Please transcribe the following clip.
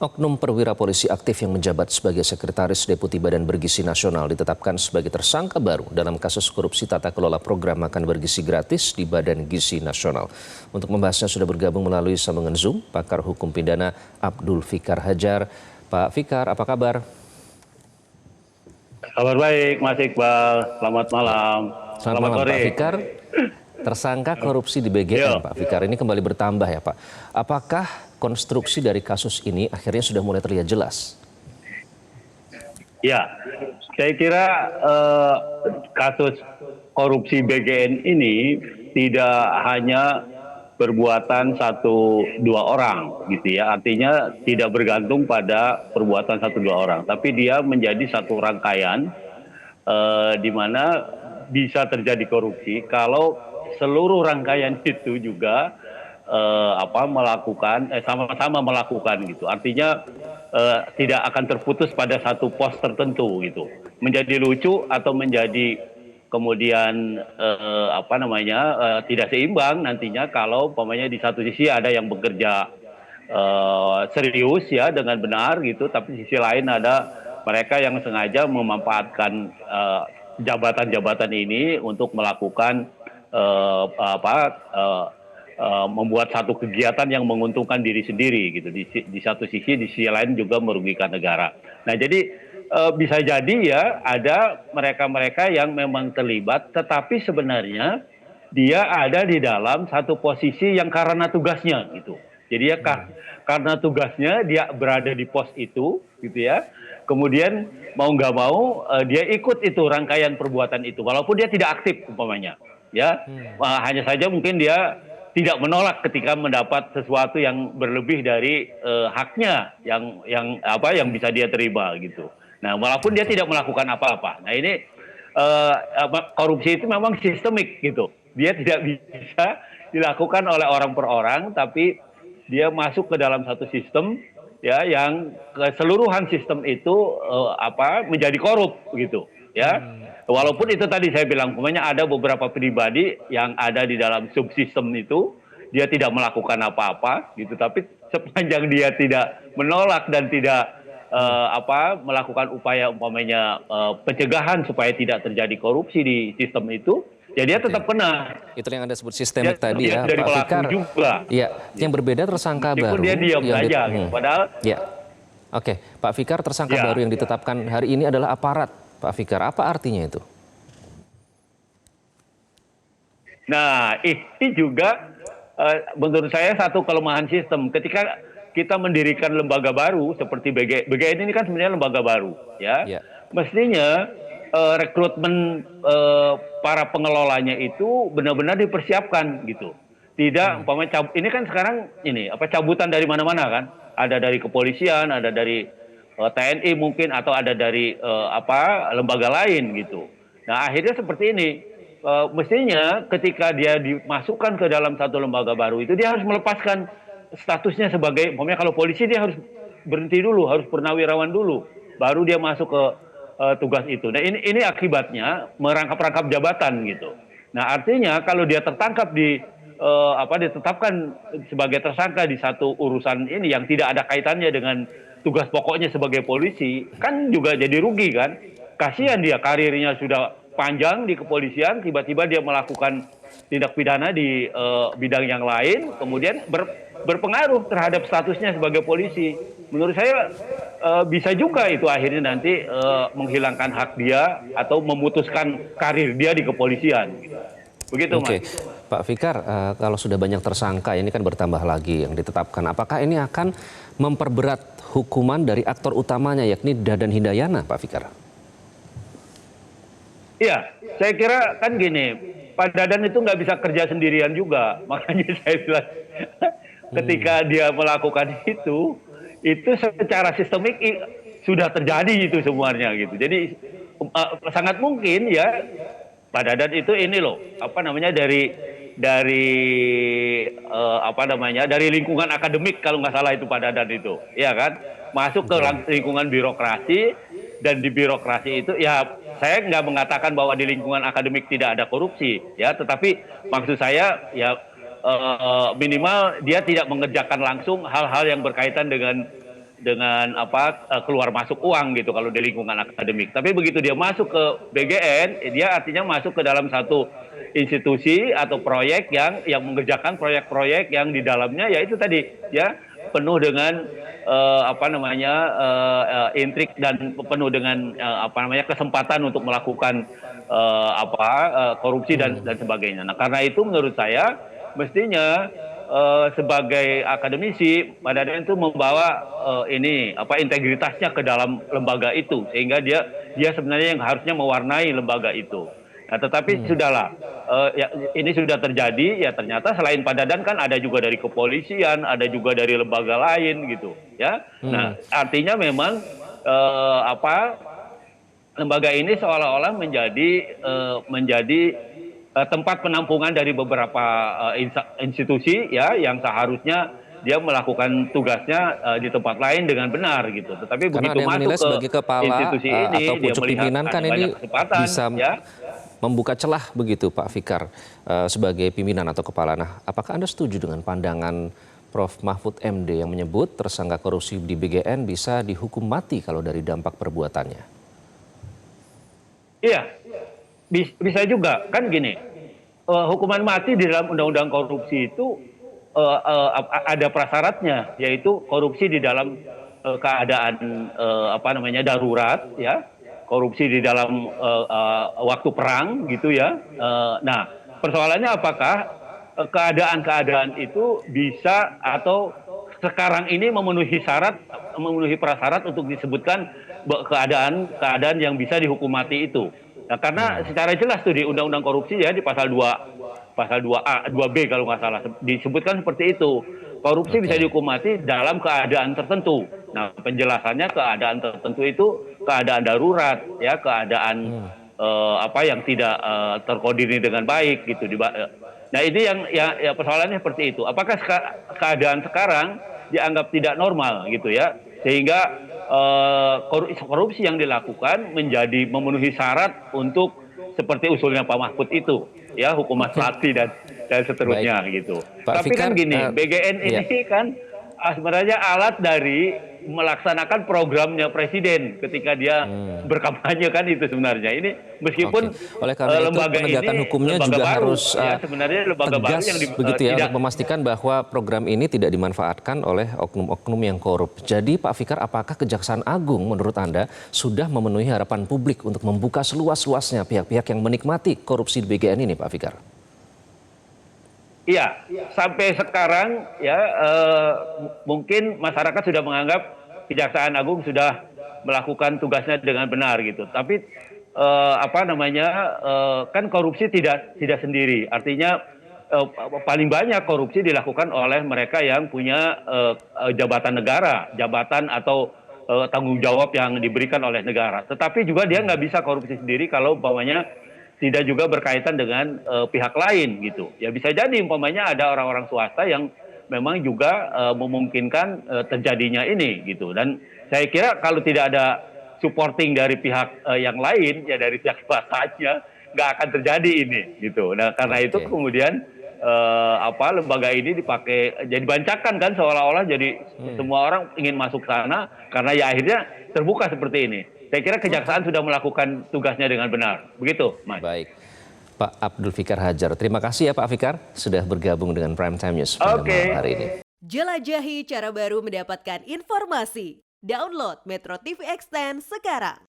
Oknum perwira polisi aktif yang menjabat sebagai Sekretaris Deputi Badan Bergizi Nasional ditetapkan sebagai tersangka baru dalam kasus korupsi tata kelola program makan bergizi gratis di Badan Gizi Nasional. Untuk membahasnya sudah bergabung melalui sambungan Zoom pakar hukum pidana Abdul Fikar Hajar. Pak Fikar, apa kabar? Kabar baik, Mas Iqbal. Selamat malam. Selamat malam, sore. Pak Fikar. Tersangka korupsi di BGN, Pak Fikar, ini kembali bertambah ya, Pak. Apakah konstruksi dari kasus ini akhirnya sudah mulai terlihat jelas? Ya, saya kira kasus korupsi BGN ini tidak hanya perbuatan satu dua orang, gitu ya. Artinya tidak bergantung pada perbuatan satu dua orang, tapi dia menjadi satu rangkaian di mana bisa terjadi korupsi kalau seluruh rangkaian itu juga sama-sama melakukan gitu. Artinya tidak akan terputus pada satu pos tertentu gitu. Menjadi lucu atau menjadi kemudian tidak seimbang nantinya kalau umpamanya di satu sisi ada yang bekerja serius ya dengan benar gitu, tapi di sisi lain ada mereka yang sengaja memanfaatkan jabatan-jabatan ini untuk melakukan membuat satu kegiatan yang menguntungkan diri sendiri gitu. Di satu sisi, di sisi lain juga merugikan negara. Nah, jadi bisa jadi ya ada mereka-mereka yang memang terlibat, tetapi sebenarnya dia ada di dalam satu posisi yang karena tugasnya gitu. Jadi ya karena tugasnya dia berada di pos itu gitu ya. Kemudian mau nggak mau dia ikut itu rangkaian perbuatan itu, walaupun dia tidak aktif umpamanya. Ya, hanya saja mungkin dia tidak menolak ketika mendapat sesuatu yang berlebih dari haknya yang bisa dia terima gitu. Nah, walaupun dia tidak melakukan apa-apa. Nah, ini korupsi itu memang sistemik gitu. Dia tidak bisa dilakukan oleh orang per orang, tapi dia masuk ke dalam satu sistem ya yang keseluruhan sistem itu menjadi korup gitu ya. Walaupun itu tadi saya bilang, umpamanya ada beberapa pribadi yang ada di dalam subsistem itu, dia tidak melakukan apa-apa, gitu. Tapi sepanjang dia tidak menolak dan tidak melakukan upaya umpamanya pencegahan supaya tidak terjadi korupsi di sistem itu, ya dia tetap kena. Itu yang Anda sebut sistemik tadi ya, Pak Fikar. Juga. Iya, yang berbeda tersangka baru. Dia diam saja, padahal. Ya, oke, Pak Fikar, tersangka baru yang ditetapkan hari ini adalah aparat. Pak Fikar, apa artinya itu? Nah, ini juga menurut saya satu kelemahan sistem. Ketika kita mendirikan lembaga baru seperti BGN ini kan sebenarnya lembaga baru, ya. Mestinya rekrutmen para pengelolanya itu benar-benar dipersiapkan gitu. Tidak, umpamanya ini kan sekarang cabutan dari mana-mana kan? Ada dari kepolisian, ada dari TNI mungkin, atau ada dari lembaga lain gitu. Nah, akhirnya seperti ini. Mestinya ketika dia dimasukkan ke dalam satu lembaga baru itu dia harus melepaskan statusnya sebagai, umpamanya kalau polisi dia harus berhenti dulu, harus purnawirawan dulu, baru dia masuk ke tugas itu. Nah, ini akibatnya merangkap-rangkap jabatan gitu. Nah, artinya kalau dia tertangkap ditetapkan sebagai tersangka di satu urusan ini yang tidak ada kaitannya dengan tugas pokoknya sebagai polisi, kan juga jadi rugi kan. Kasihan dia, karirnya sudah panjang di kepolisian, tiba-tiba dia melakukan tindak pidana di bidang yang lain, kemudian berpengaruh terhadap statusnya sebagai polisi. Menurut saya bisa juga itu akhirnya nanti menghilangkan hak dia atau memutuskan karir dia di kepolisian. Begitu, Mas. Pak Fikar, kalau sudah banyak tersangka, ini kan bertambah lagi yang ditetapkan. Apakah ini akan memperberat hukuman dari aktor utamanya, yakni Dadan Hindayana, Pak Fikar? Iya, saya kira kan gini, Pak Dadan itu nggak bisa kerja sendirian juga. Makanya saya bilang, ketika dia melakukan itu secara sistemik sudah terjadi itu semuanya gitu. Jadi sangat mungkin ya Pak Dadan itu dari lingkungan akademik kalau nggak salah itu Pak Dadan itu, ya kan, masuk ke lingkungan birokrasi, dan di birokrasi itu ya saya nggak mengatakan bahwa di lingkungan akademik tidak ada korupsi ya, tetapi maksud saya ya minimal dia tidak mengerjakan langsung hal-hal yang berkaitan dengan keluar masuk uang gitu kalau di lingkungan akademik. Tapi begitu dia masuk ke BGN, dia artinya masuk ke dalam satu institusi atau proyek yang mengerjakan proyek-proyek yang di dalamnya ya itu tadi ya penuh dengan intrik dan penuh dengan kesempatan untuk melakukan korupsi dan sebagainya. Nah, karena itu menurut saya mestinya sebagai akademisi, Pak Dadan itu membawa integritasnya ke dalam lembaga itu, sehingga dia sebenarnya yang harusnya mewarnai lembaga itu. Nah, tetapi sudahlah, ini sudah terjadi, ya ternyata selain Pak Dadan kan ada juga dari kepolisian, ada juga dari lembaga lain gitu, ya. Nah, artinya memang lembaga ini seolah-olah menjadi tempat penampungan dari beberapa institusi ya yang seharusnya dia melakukan tugasnya di tempat lain dengan benar gitu. Tetapi Karena begitu ada yang masuk menilai ke sebagai kepala institusi ini atau dia pucuk melihat pimpinan kan ada ini banyak kesempatan bisa ya. membuka celah begitu Pak Fikar sebagai pimpinan atau kepala. Nah, apakah Anda setuju dengan pandangan Prof. Mahfud MD yang menyebut tersangka korupsi di BGN bisa dihukum mati kalau dari dampak perbuatannya? Iya, bisa juga kan gini. Hukuman mati di dalam undang-undang korupsi itu ada prasyaratnya, yaitu korupsi di dalam keadaan darurat, ya, korupsi di dalam waktu perang, gitu ya. Nah, persoalannya apakah keadaan-keadaan itu bisa atau sekarang ini memenuhi prasyarat untuk disebutkan keadaan yang bisa dihukum mati itu. Nah, karena secara jelas tuh di Undang-Undang Korupsi ya di pasal 2A, 2B kalau nggak salah disebutkan seperti itu. Korupsi bisa dihukum mati dalam keadaan tertentu. Nah, penjelasannya keadaan tertentu itu keadaan darurat ya, keadaan yang tidak terkoordinir dengan baik gitu. Nah, ini yang persoalannya seperti itu. Apakah keadaan sekarang dianggap tidak normal gitu ya, sehingga korupsi yang dilakukan memenuhi syarat untuk seperti usulnya Pak Mahfud itu, ya, hukuman mati dan seterusnya. Baik. Gitu. Pak Tapi Fikar, kan gini, BGN ini kan sebenarnya alat dari melaksanakan programnya presiden ketika dia berkampanye kan itu sebenarnya. Ini meskipun oleh karena lembaga itu penegakan ini hukumnya juga baru, harus sebenarnya lembaga tegas baru yang begitu ya tidak untuk memastikan bahwa program ini tidak dimanfaatkan oleh oknum-oknum yang korup. Jadi Pak Fikar, apakah Kejaksaan Agung menurut Anda sudah memenuhi harapan publik untuk membuka seluas-luasnya pihak-pihak yang menikmati korupsi di BGN ini, Pak Fikar? Iya, sampai sekarang ya mungkin masyarakat sudah menganggap Kejaksaan Agung sudah melakukan tugasnya dengan benar gitu. Tapi kan korupsi tidak sendiri. Artinya paling banyak korupsi dilakukan oleh mereka yang punya jabatan negara, jabatan atau tanggung jawab yang diberikan oleh negara. Tetapi juga dia nggak bisa korupsi sendiri kalau umpamanya tidak juga berkaitan dengan pihak lain gitu. Ya bisa jadi umpamanya ada orang-orang swasta yang memang juga memungkinkan terjadinya ini gitu. Dan saya kira kalau tidak ada supporting dari pihak yang lain, ya dari pihak swastanya, nggak akan terjadi ini gitu. Nah, karena itu kemudian lembaga ini dipakai jadi bancakan kan, seolah-olah jadi semua orang ingin masuk sana karena ya akhirnya terbuka seperti ini. Saya kira Kejaksaan sudah melakukan tugasnya dengan benar. Begitu, Mas. Baik. Pak Abdul Fikar Hajar, terima kasih ya Pak Fikar sudah bergabung dengan Prime Time News pada malam hari ini. Jelajahi cara baru mendapatkan informasi. Download Metro TV Extend sekarang.